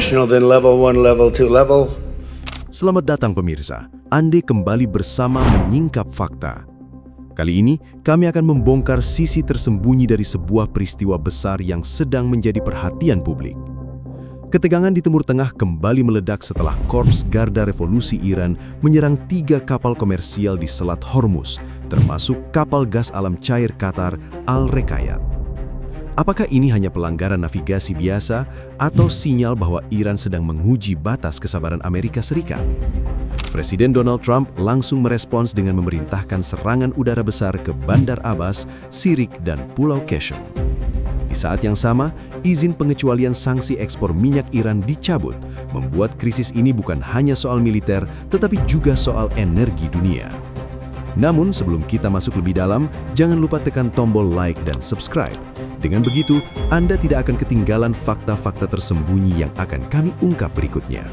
functional than level 1, level 2 level. Selamat datang pemirsa, Anda kembali bersama Menyingkap Fakta. Kali ini, kami akan membongkar sisi tersembunyi dari sebuah peristiwa besar yang sedang menjadi perhatian publik. Ketegangan di Timur Tengah kembali meledak setelah Korps Garda Revolusi Iran menyerang 3 kapal komersial di Selat Hormuz, termasuk kapal gas alam cair Qatar Al-Rekayat. Apakah ini hanya pelanggaran navigasi biasa atau sinyal bahwa Iran sedang menguji batas kesabaran Amerika Serikat? Presiden Donald Trump langsung merespons dengan memerintahkan serangan udara besar ke Bandar Abbas, Sirik, dan Pulau Qeshm. Di saat yang sama, izin pengecualian sanksi ekspor minyak Iran dicabut, membuat krisis ini bukan hanya soal militer, tetapi juga soal energi dunia. Namun, sebelum kita masuk lebih dalam, jangan lupa tekan tombol like dan subscribe. Dengan begitu, Anda tidak akan ketinggalan fakta-fakta tersembunyi yang akan kami ungkap berikutnya.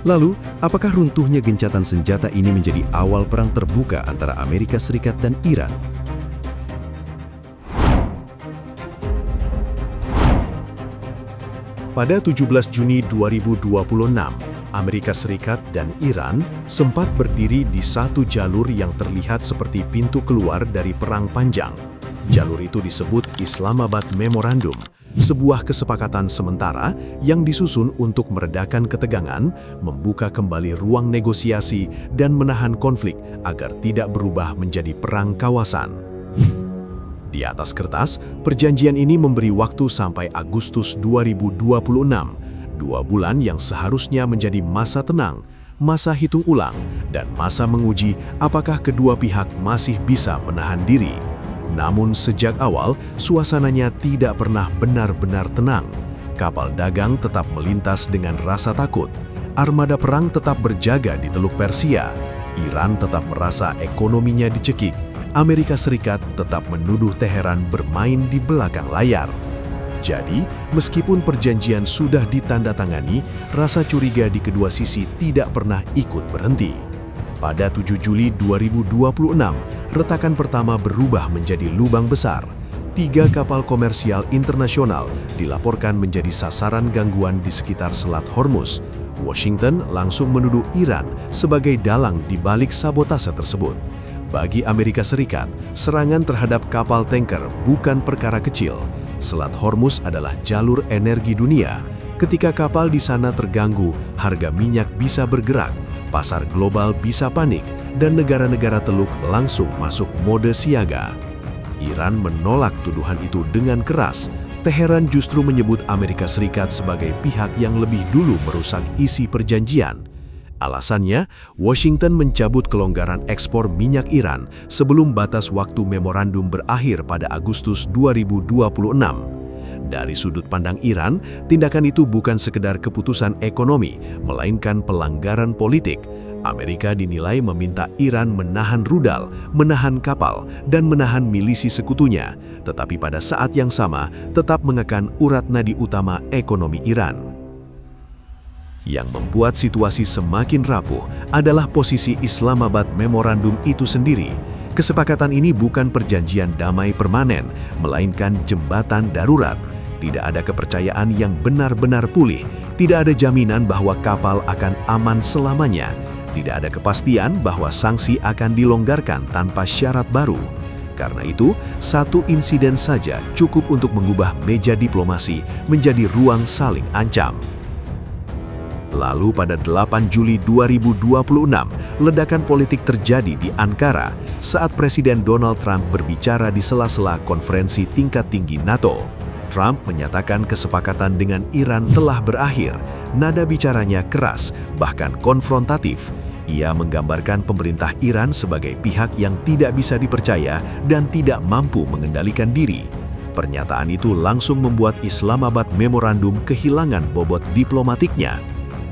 Lalu, apakah runtuhnya gencatan senjata ini menjadi awal perang terbuka antara Amerika Serikat dan Iran? Pada 17 Juni 2026, Amerika Serikat dan Iran sempat berdiri di satu jalur yang terlihat seperti pintu keluar dari perang panjang. Jalur itu disebut Islamabad Memorandum, sebuah kesepakatan sementara yang disusun untuk meredakan ketegangan, membuka kembali ruang negosiasi, dan menahan konflik agar tidak berubah menjadi perang kawasan. Di atas kertas, perjanjian ini memberi waktu sampai Agustus 2026, 2 bulan yang seharusnya menjadi masa tenang, masa hitung ulang, dan masa menguji apakah kedua pihak masih bisa menahan diri. Namun sejak awal, suasananya tidak pernah benar-benar tenang. Kapal dagang tetap melintas dengan rasa takut. Armada perang tetap berjaga di Teluk Persia. Iran tetap merasa ekonominya dicekik. Amerika Serikat tetap menuduh Teheran bermain di belakang layar. Jadi, meskipun perjanjian sudah ditandatangani, rasa curiga di kedua sisi tidak pernah ikut berhenti. Pada 7 Juli 2026, retakan pertama berubah menjadi lubang besar. 3 kapal komersial internasional dilaporkan menjadi sasaran gangguan di sekitar Selat Hormuz. Washington langsung menuduh Iran sebagai dalang di balik sabotase tersebut. Bagi Amerika Serikat, serangan terhadap kapal tanker bukan perkara kecil. Selat Hormuz adalah jalur energi dunia. Ketika kapal di sana terganggu, harga minyak bisa bergerak, pasar global bisa panik, dan negara-negara teluk langsung masuk mode siaga. Iran menolak tuduhan itu dengan keras. Teheran justru menyebut Amerika Serikat sebagai pihak yang lebih dulu merusak isi perjanjian. Alasannya, Washington mencabut kelonggaran ekspor minyak Iran sebelum batas waktu memorandum berakhir pada Agustus 2026. Dari sudut pandang Iran, tindakan itu bukan sekedar keputusan ekonomi, melainkan pelanggaran politik. Amerika dinilai meminta Iran menahan rudal, menahan kapal, dan menahan milisi sekutunya, tetapi pada saat yang sama tetap mengekang urat nadi utama ekonomi Iran. Yang membuat situasi semakin rapuh adalah posisi Islamabad Memorandum itu sendiri. Kesepakatan ini bukan perjanjian damai permanen, melainkan jembatan darurat. Tidak ada kepercayaan yang benar-benar pulih, tidak ada jaminan bahwa kapal akan aman selamanya, tidak ada kepastian bahwa sanksi akan dilonggarkan tanpa syarat baru. Karena itu, satu insiden saja cukup untuk mengubah meja diplomasi menjadi ruang saling ancam. Lalu pada 8 Juli 2026, ledakan politik terjadi di Ankara saat Presiden Donald Trump berbicara di sela-sela konferensi tingkat tinggi NATO. Trump menyatakan kesepakatan dengan Iran telah berakhir. Nada bicaranya keras, bahkan konfrontatif. Ia menggambarkan pemerintah Iran sebagai pihak yang tidak bisa dipercaya dan tidak mampu mengendalikan diri. Pernyataan itu langsung membuat Islamabad Memorandum kehilangan bobot diplomatiknya.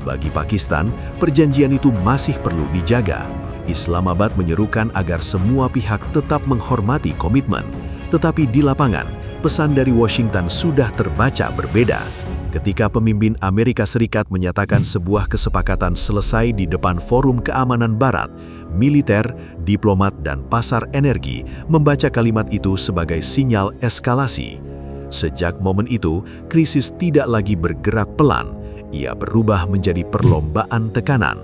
Bagi Pakistan, perjanjian itu masih perlu dijaga. Islamabad menyerukan agar semua pihak tetap menghormati komitmen. Tetapi di lapangan, pesan dari Washington sudah terbaca berbeda. Ketika pemimpin Amerika Serikat menyatakan sebuah kesepakatan selesai di depan Forum Keamanan Barat, militer, diplomat, dan pasar energi membaca kalimat itu sebagai sinyal eskalasi. Sejak momen itu, krisis tidak lagi bergerak pelan. ia berubah menjadi perlombaan tekanan.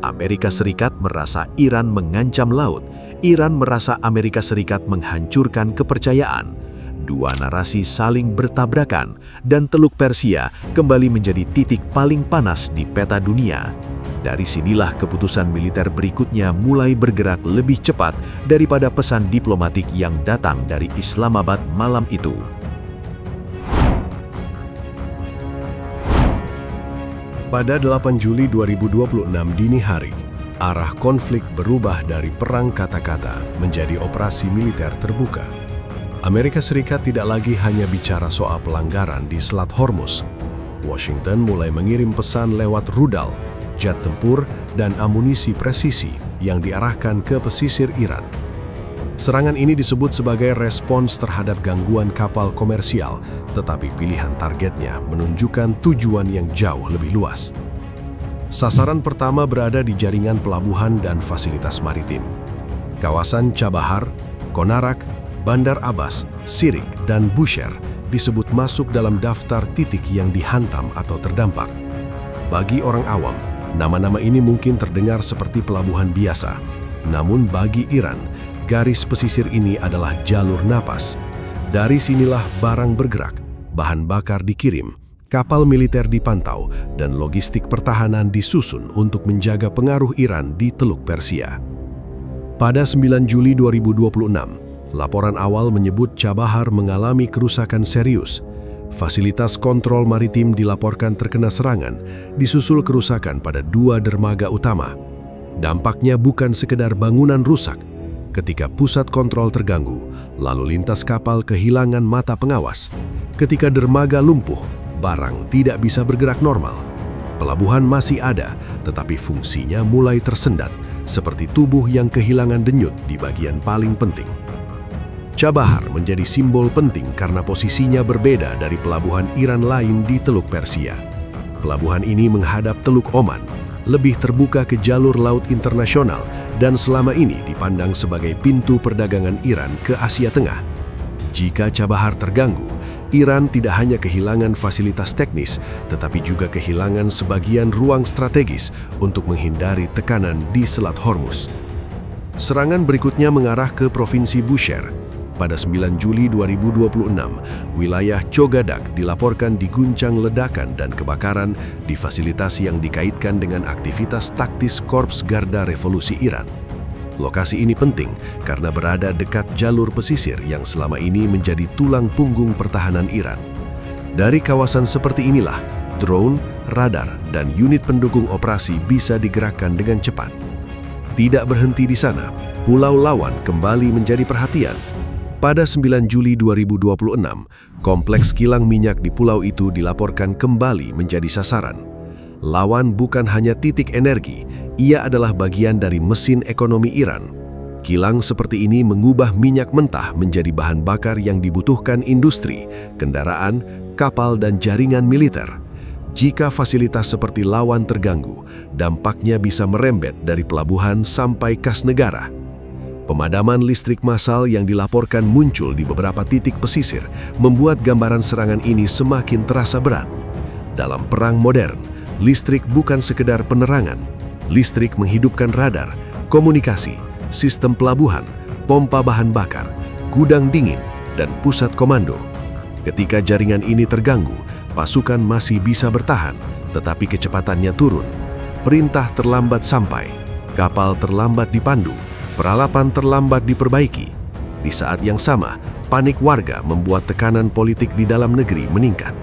Amerika Serikat merasa Iran mengancam laut, Iran merasa Amerika Serikat menghancurkan kepercayaan. Dua narasi saling bertabrakan, dan Teluk Persia kembali menjadi titik paling panas di peta dunia. Dari sinilah keputusan militer berikutnya mulai bergerak lebih cepat daripada pesan diplomatik yang datang dari Islamabad malam itu. Pada 8 Juli 2026 dini hari, arah konflik berubah dari perang kata-kata menjadi operasi militer terbuka. Amerika Serikat tidak lagi hanya bicara soal pelanggaran di Selat Hormuz. Washington mulai mengirim pesan lewat rudal, jet tempur, dan amunisi presisi yang diarahkan ke pesisir Iran. Serangan ini disebut sebagai respons terhadap gangguan kapal komersial, tetapi pilihan targetnya menunjukkan tujuan yang jauh lebih luas. Sasaran pertama berada di jaringan pelabuhan dan fasilitas maritim. Kawasan Chabahar, Konarak, Bandar Abbas, Sirik, dan Bushehr disebut masuk dalam daftar titik yang dihantam atau terdampak. Bagi orang awam, nama-nama ini mungkin terdengar seperti pelabuhan biasa. Namun bagi Iran, garis pesisir ini adalah jalur napas. Dari sinilah barang bergerak, bahan bakar dikirim, kapal militer dipantau, dan logistik pertahanan disusun untuk menjaga pengaruh Iran di Teluk Persia. Pada 9 Juli 2026, laporan awal menyebut Chabahar mengalami kerusakan serius. Fasilitas kontrol maritim dilaporkan terkena serangan, disusul kerusakan pada 2 dermaga utama. Dampaknya bukan sekedar bangunan rusak. Ketika pusat kontrol terganggu, lalu lintas kapal kehilangan mata pengawas. Ketika dermaga lumpuh, barang tidak bisa bergerak normal. Pelabuhan masih ada, tetapi fungsinya mulai tersendat, seperti tubuh yang kehilangan denyut di bagian paling penting. Chabahar menjadi simbol penting karena posisinya berbeda dari pelabuhan Iran lain di Teluk Persia. Pelabuhan ini menghadap Teluk Oman, lebih terbuka ke jalur laut internasional, dan selama ini dipandang sebagai pintu perdagangan Iran ke Asia Tengah. Jika Chabahar terganggu, Iran tidak hanya kehilangan fasilitas teknis, tetapi juga kehilangan sebagian ruang strategis untuk menghindari tekanan di Selat Hormuz. Serangan berikutnya mengarah ke Provinsi Bushehr. Pada 9 Juli 2026, wilayah Chogadak dilaporkan diguncang ledakan dan kebakaran di fasilitas yang dikaitkan dengan aktivitas taktis Korps Garda Revolusi Iran. Lokasi ini penting karena berada dekat jalur pesisir yang selama ini menjadi tulang punggung pertahanan Iran. Dari kawasan seperti inilah, drone, radar, dan unit pendukung operasi bisa digerakkan dengan cepat. Tidak berhenti di sana, pulau lawan kembali menjadi perhatian. Pada 9 Juli 2026, kompleks kilang minyak di pulau itu dilaporkan kembali menjadi sasaran. Lawan bukan hanya titik energi, ia adalah bagian dari mesin ekonomi Iran. Kilang seperti ini mengubah minyak mentah menjadi bahan bakar yang dibutuhkan industri, kendaraan, kapal, dan jaringan militer. Jika fasilitas seperti lawan terganggu, dampaknya bisa merembet dari pelabuhan sampai kas negara. Pemadaman listrik massal yang dilaporkan muncul di beberapa titik pesisir membuat gambaran serangan ini semakin terasa berat. Dalam perang modern, listrik bukan sekedar penerangan. Listrik menghidupkan radar, komunikasi, sistem pelabuhan, pompa bahan bakar, gudang dingin, dan pusat komando. Ketika jaringan ini terganggu, pasukan masih bisa bertahan, tetapi kecepatannya turun. Perintah terlambat sampai, kapal terlambat dipandu, peralatan terlambat diperbaiki. Di saat yang sama, panik warga membuat tekanan politik di dalam negeri meningkat.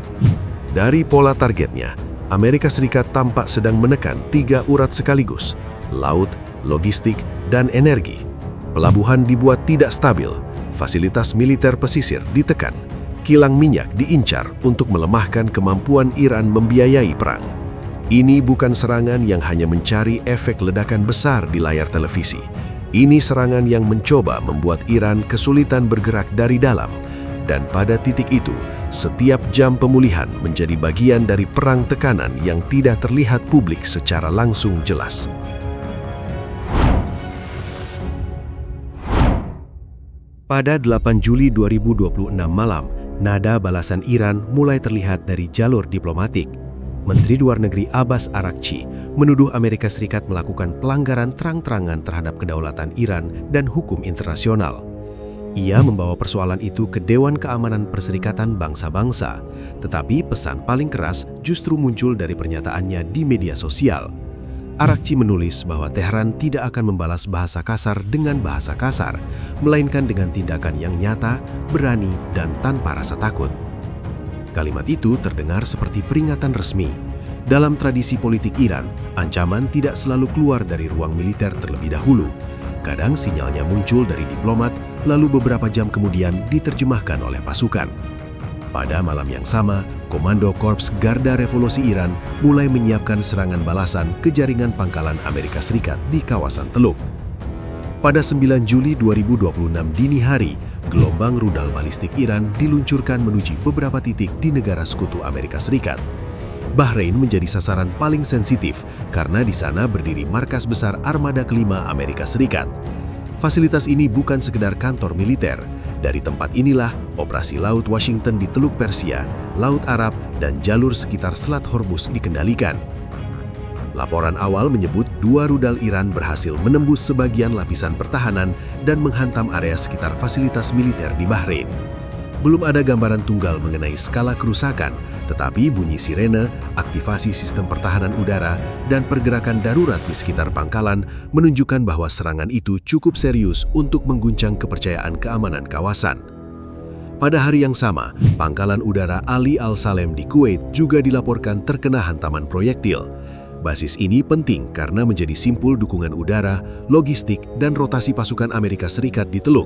Dari pola targetnya, Amerika Serikat tampak sedang menekan 3 urat sekaligus: laut, logistik, dan energi. Pelabuhan dibuat tidak stabil, fasilitas militer pesisir ditekan, kilang minyak diincar untuk melemahkan kemampuan Iran membiayai perang. Ini bukan serangan yang hanya mencari efek ledakan besar di layar televisi. Ini serangan yang mencoba membuat Iran kesulitan bergerak dari dalam. Dan pada titik itu, setiap jam pemulihan menjadi bagian dari perang tekanan yang tidak terlihat publik secara langsung jelas. Pada 8 Juli 2026 malam, nada balasan Iran mulai terlihat dari jalur diplomatik. Menteri Luar Negeri Abbas Araghchi menuduh Amerika Serikat melakukan pelanggaran terang-terangan terhadap kedaulatan Iran dan hukum internasional. Ia membawa persoalan itu ke Dewan Keamanan Perserikatan Bangsa-Bangsa, tetapi pesan paling keras justru muncul dari pernyataannya di media sosial. Araghchi menulis bahwa Teheran tidak akan membalas bahasa kasar dengan bahasa kasar, melainkan dengan tindakan yang nyata, berani, dan tanpa rasa takut. Kalimat itu terdengar seperti peringatan resmi. Dalam tradisi politik Iran, ancaman tidak selalu keluar dari ruang militer terlebih dahulu. Kadang sinyalnya muncul dari diplomat, lalu beberapa jam kemudian diterjemahkan oleh pasukan. Pada malam yang sama, Komando Korps Garda Revolusi Iran mulai menyiapkan serangan balasan ke jaringan pangkalan Amerika Serikat di kawasan Teluk. Pada 9 Juli 2026 dini hari, gelombang rudal balistik Iran diluncurkan menuju beberapa titik di negara sekutu Amerika Serikat. Bahrain menjadi sasaran paling sensitif karena di sana berdiri markas besar Armada Kelima Amerika Serikat. Fasilitas ini bukan sekedar kantor militer. Dari tempat inilah operasi laut Washington di Teluk Persia, Laut Arab, dan jalur sekitar Selat Hormuz dikendalikan. Laporan awal menyebut 2 rudal Iran berhasil menembus sebagian lapisan pertahanan dan menghantam area sekitar fasilitas militer di Bahrain. Belum ada gambaran tunggal mengenai skala kerusakan, tetapi bunyi sirene, aktivasi sistem pertahanan udara, dan pergerakan darurat di sekitar pangkalan menunjukkan bahwa serangan itu cukup serius untuk mengguncang kepercayaan keamanan kawasan. Pada hari yang sama, pangkalan udara Ali Al-Salem di Kuwait juga dilaporkan terkena hantaman proyektil. Basis ini penting karena menjadi simpul dukungan udara, logistik, dan rotasi pasukan Amerika Serikat di Teluk.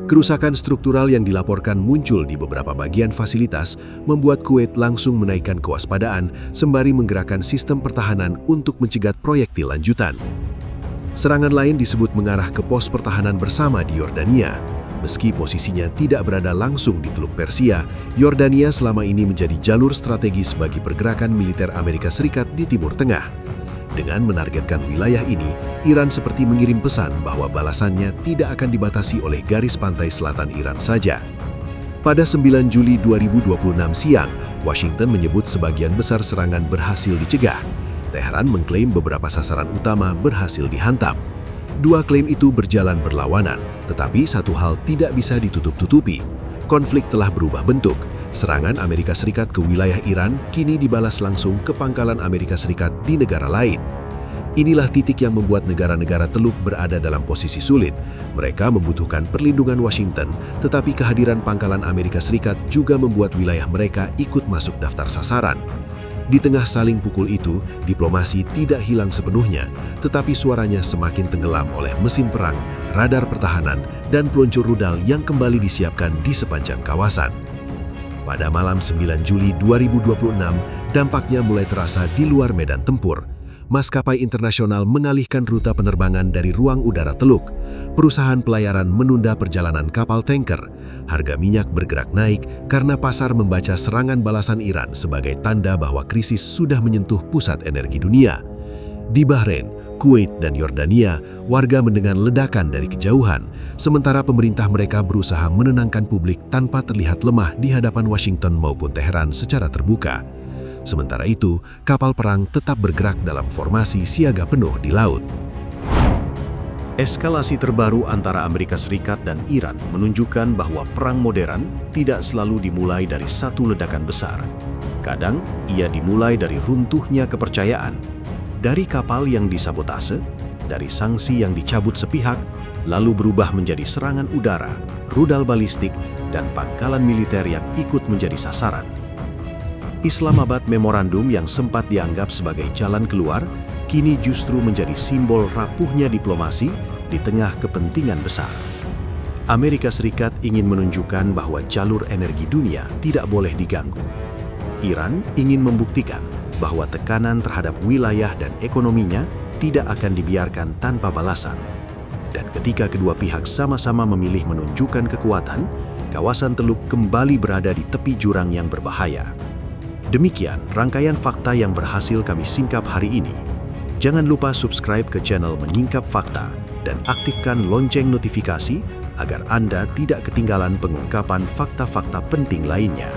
Kerusakan struktural yang dilaporkan muncul di beberapa bagian fasilitas membuat Kuwait langsung menaikkan kewaspadaan sembari menggerakkan sistem pertahanan untuk mencegat proyektil lanjutan. Serangan lain disebut mengarah ke pos pertahanan bersama di Yordania. Meski posisinya tidak berada langsung di Teluk Persia, Yordania selama ini menjadi jalur strategis bagi pergerakan militer Amerika Serikat di Timur Tengah. Dengan menargetkan wilayah ini, Iran seperti mengirim pesan bahwa balasannya tidak akan dibatasi oleh garis pantai selatan Iran saja. Pada 9 Juli 2026 siang, Washington menyebut sebagian besar serangan berhasil dicegah. Teheran mengklaim beberapa sasaran utama berhasil dihantam. Dua klaim itu berjalan berlawanan, tetapi satu hal tidak bisa ditutup-tutupi. Konflik telah berubah bentuk. Serangan Amerika Serikat ke wilayah Iran kini dibalas langsung ke pangkalan Amerika Serikat di negara lain. Inilah titik yang membuat negara-negara Teluk berada dalam posisi sulit. Mereka membutuhkan perlindungan Washington, tetapi kehadiran pangkalan Amerika Serikat juga membuat wilayah mereka ikut masuk daftar sasaran. Di tengah saling pukul itu, diplomasi tidak hilang sepenuhnya, tetapi suaranya semakin tenggelam oleh mesin perang, radar pertahanan, dan peluncur rudal yang kembali disiapkan di sepanjang kawasan. Pada malam 9 Juli 2026, dampaknya mulai terasa di luar medan tempur. Maskapai internasional mengalihkan rute penerbangan dari ruang udara Teluk. Perusahaan pelayaran menunda perjalanan kapal tanker. Harga minyak bergerak naik karena pasar membaca serangan balasan Iran sebagai tanda bahwa krisis sudah menyentuh pusat energi dunia. Di Bahrain, Kuwait, dan Yordania, warga mendengar ledakan dari kejauhan, sementara pemerintah mereka berusaha menenangkan publik tanpa terlihat lemah di hadapan Washington maupun Teheran secara terbuka. Sementara itu, kapal perang tetap bergerak dalam formasi siaga penuh di laut. Eskalasi terbaru antara Amerika Serikat dan Iran menunjukkan bahwa perang modern tidak selalu dimulai dari satu ledakan besar. Kadang, ia dimulai dari runtuhnya kepercayaan. Dari kapal yang disabotase, dari sanksi yang dicabut sepihak, lalu berubah menjadi serangan udara, rudal balistik, dan pangkalan militer yang ikut menjadi sasaran. Islamabad Memorandum yang sempat dianggap sebagai jalan keluar, kini justru menjadi simbol rapuhnya diplomasi di tengah kepentingan besar. Amerika Serikat ingin menunjukkan bahwa jalur energi dunia tidak boleh diganggu. Iran ingin membuktikan bahwa tekanan terhadap wilayah dan ekonominya tidak akan dibiarkan tanpa balasan. Dan ketika kedua pihak sama-sama memilih menunjukkan kekuatan, kawasan Teluk kembali berada di tepi jurang yang berbahaya. Demikian rangkaian fakta yang berhasil kami singkap hari ini. Jangan lupa subscribe ke channel Menyingkap Fakta dan aktifkan lonceng notifikasi agar Anda tidak ketinggalan pengungkapan fakta-fakta penting lainnya.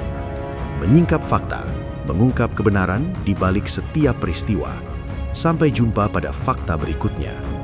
Menyingkap Fakta, mengungkap kebenaran di balik setiap peristiwa. Sampai jumpa pada fakta berikutnya.